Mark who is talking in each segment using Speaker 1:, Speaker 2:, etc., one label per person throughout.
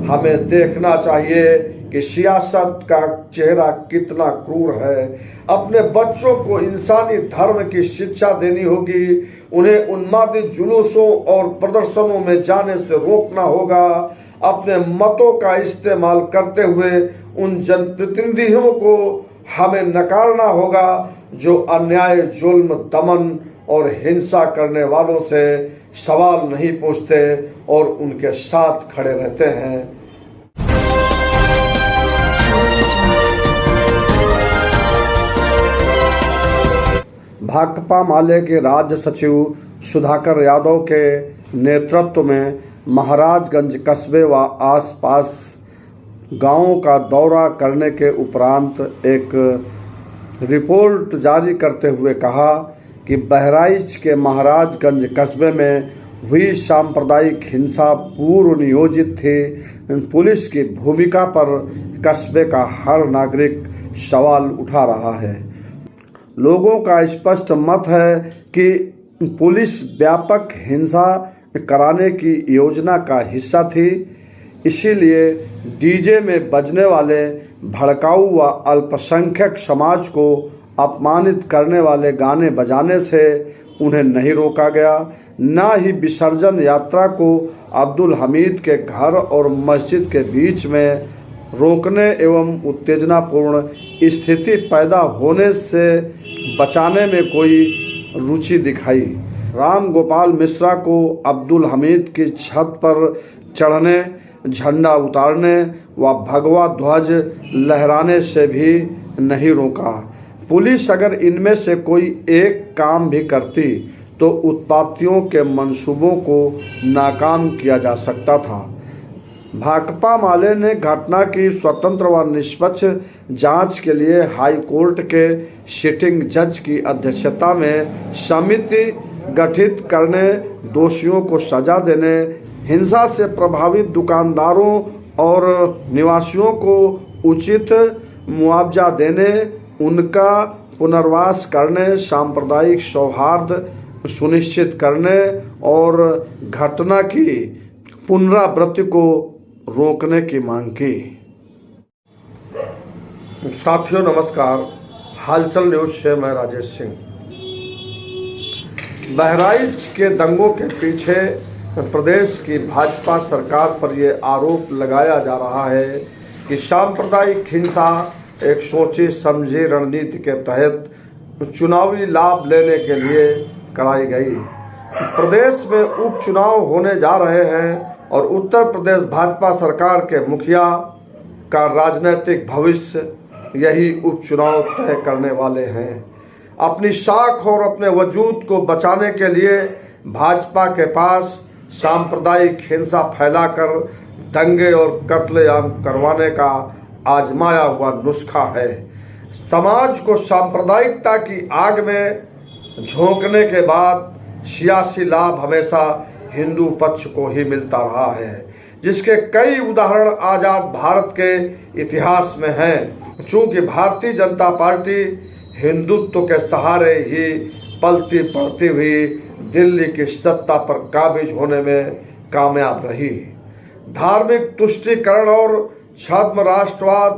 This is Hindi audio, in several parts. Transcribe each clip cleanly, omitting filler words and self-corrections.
Speaker 1: हमें देखना चाहिए कि सियासत का चेहरा कितना क्रूर है। अपने बच्चों को इंसानी धर्म की शिक्षा देनी होगी। उन्हें उन्मादी जुलूसों और प्रदर्शनों में जाने से रोकना होगा। अपने मतों का इस्तेमाल करते हुए उन जनप्रतिनिधियों को हमें नकारना होगा जो अन्याय, जुल्म, दमन और हिंसा करने वालों से सवाल नहीं पूछते और उनके साथ खड़े रहते हैं। भाकपा माले के राज्य सचिव सुधाकर यादव के नेतृत्व में महाराजगंज कस्बे व आसपास गांवों का दौरा करने के उपरांत एक रिपोर्ट जारी करते हुए कहा कि बहराइच के महाराजगंज कस्बे में हुई सांप्रदायिक हिंसा पूर्व नियोजित थी। पुलिस की भूमिका पर कस्बे का हर नागरिक सवाल उठा रहा है। लोगों का स्पष्ट मत है कि पुलिस व्यापक हिंसा कराने की योजना का हिस्सा थी। इसीलिए डीजे में बजने वाले भड़काऊ व अल्पसंख्यक समाज को अपमानित करने वाले गाने बजाने से उन्हें नहीं रोका गया। न ही विसर्जन यात्रा को अब्दुल हमीद के घर और मस्जिद के बीच में रोकने एवं उत्तेजनापूर्ण स्थिति पैदा होने से बचाने में कोई रुचि दिखाई। राम गोपाल मिश्रा को अब्दुल हमीद की छत पर चढ़ने, झंडा उतारने व भगवा ध्वज लहराने से भी नहीं रोका। पुलिस अगर इनमें से कोई एक काम भी करती तो उत्पातियों के मंसूबों को नाकाम किया जा सकता था। भाकपा माले ने घटना की स्वतंत्र व निष्पक्ष जांच के लिए हाई कोर्ट के सिटिंग जज की अध्यक्षता में समिति गठित करने, दोषियों को सजा देने, हिंसा से प्रभावित दुकानदारों और निवासियों को उचित मुआवजा देने, उनका पुनर्वास करने, सांप्रदायिक सौहार्द सुनिश्चित करने और घटना की पुनरावृत्ति को रोकने की मांग की। साथियों नमस्कार, हालचल न्यूज से मैं राजेश सिंह। बहराइच के दंगों के पीछे प्रदेश की भाजपा सरकार पर यह आरोप लगाया जा रहा है कि सांप्रदायिक हिंसा एक सोची समझी रणनीति के तहत चुनावी लाभ लेने के लिए कराई गई। प्रदेश में उपचुनाव होने जा रहे हैं और उत्तर प्रदेश भाजपा सरकार के मुखिया का राजनीतिक भविष्य यही उपचुनाव तय करने वाले हैं। अपनी साख और अपने वजूद को बचाने के लिए भाजपा के पास सांप्रदायिक हिंसा फैलाकर दंगे और कत्लेआम करवाने का आजमाया हुआ नुस्खा है। समाज को सांप्रदायिकता की आग में झोंकने के बाद सियासी लाभ हमेशा हिंदू पक्ष को ही मिलता रहा है, जिसके कई उदाहरण आजाद भारत के इतिहास में हैं। चूंकि भारतीय जनता पार्टी हिंदुत्व के सहारे ही पलती पड़ती हुई दिल्ली की सत्ता पर काबिज होने में कामयाब रही। धार्मिक तुष्टीकरण और छद्म राष्ट्रवाद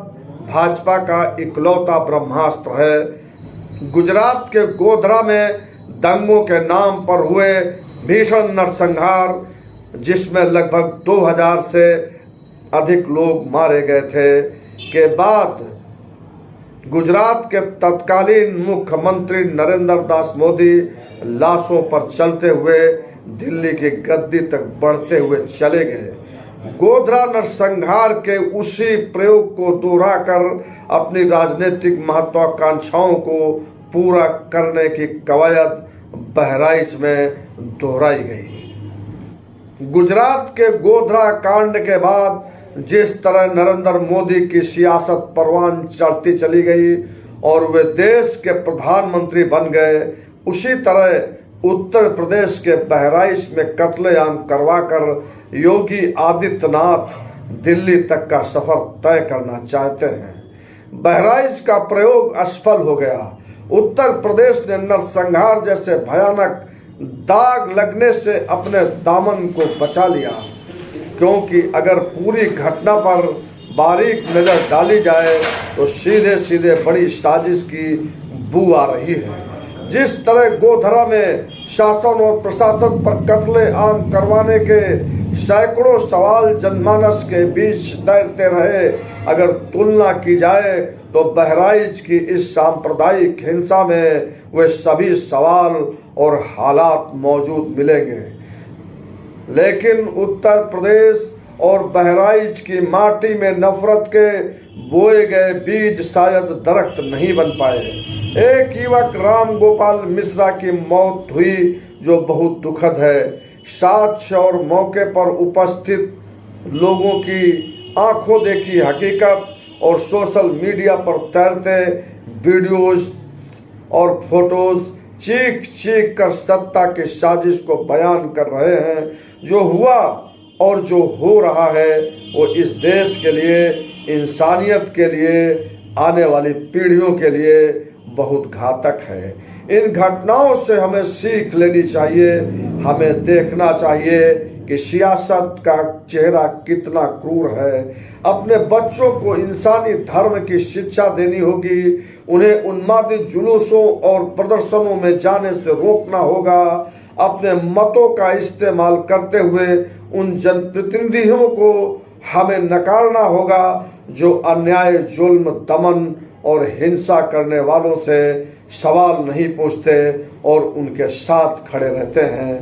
Speaker 1: भाजपा का इकलौता ब्रह्मास्त्र है। गुजरात के गोधरा में दंगों के नाम पर हुए भीषण नरसंहार, जिसमें लगभग 2000 से अधिक लोग मारे गए थे, के बाद गुजरात के तत्कालीन मुख्यमंत्री नरेंद्र दास मोदी लाशों पर चलते हुए दिल्ली की गद्दी तक बढ़ते हुए चले गए। गोधरा नरसंहार के उसी प्रयोग को दोहराकर अपनी राजनीतिक महत्वाकांक्षाओं को पूरा करने की कवायद बहराइच में दोहराई गई। गुजरात के गोधरा कांड के बाद जिस तरह नरेंद्र मोदी की सियासत परवान चढ़ती चली गई और वे देश के प्रधानमंत्री बन गए, उसी तरह उत्तर प्रदेश के बहराइच में कत्लेआम करवाकर योगी आदित्यनाथ दिल्ली तक का सफर तय करना चाहते हैं। बहराइच का प्रयोग असफल हो गया। उत्तर प्रदेश ने नरसंहार जैसे भयानक दाग लगने से अपने दामन को बचा लिया। क्योंकि अगर पूरी घटना पर बारीक नज़र डाली जाए तो सीधे सीधे बड़ी साजिश की बू आ रही है। जिस तरह गोधरा में शासन और प्रशासन पर कत्ले आम करवाने के सैकड़ों सवाल जनमानस के बीच तैरते रहे, अगर तुलना की जाए तो बहराइच की इस सांप्रदायिक हिंसा में वे सभी सवाल और हालात मौजूद मिलेंगे। लेकिन उत्तर प्रदेश और बहराइच की माटी में नफरत के बोए गए बीज शायद दरख्त नहीं बन पाए। एक युवक राम गोपाल मिश्रा की मौत हुई जो बहुत दुखद है। साक्ष्य और मौके पर उपस्थित लोगों की आंखों देखी हकीकत और सोशल मीडिया पर तैरते वीडियोज और फोटोज चीख चीख कर सत्ता की साजिश को बयान कर रहे हैं। जो हुआ और जो हो रहा है वो इस देश के लिए, इंसानियत के लिए, आने वाली पीढ़ियों के लिए बहुत घातक है। इन घटनाओं से हमें सीख लेनी चाहिए। हमें देखना चाहिए कि सियासत का चेहरा कितना क्रूर है। अपने बच्चों को इंसानी धर्म की शिक्षा देनी होगी। उन्हें उन्मादी जुलूसों और प्रदर्शनों में जाने से रोकना होगा। अपने मतों का इस्तेमाल करते हुए उन जनप्रतिनिधियों को हमें नकारना होगा जो अन्याय, जुल्म, दमन और हिंसा करने वालों से सवाल नहीं पूछते और उनके साथ खड़े रहते हैं।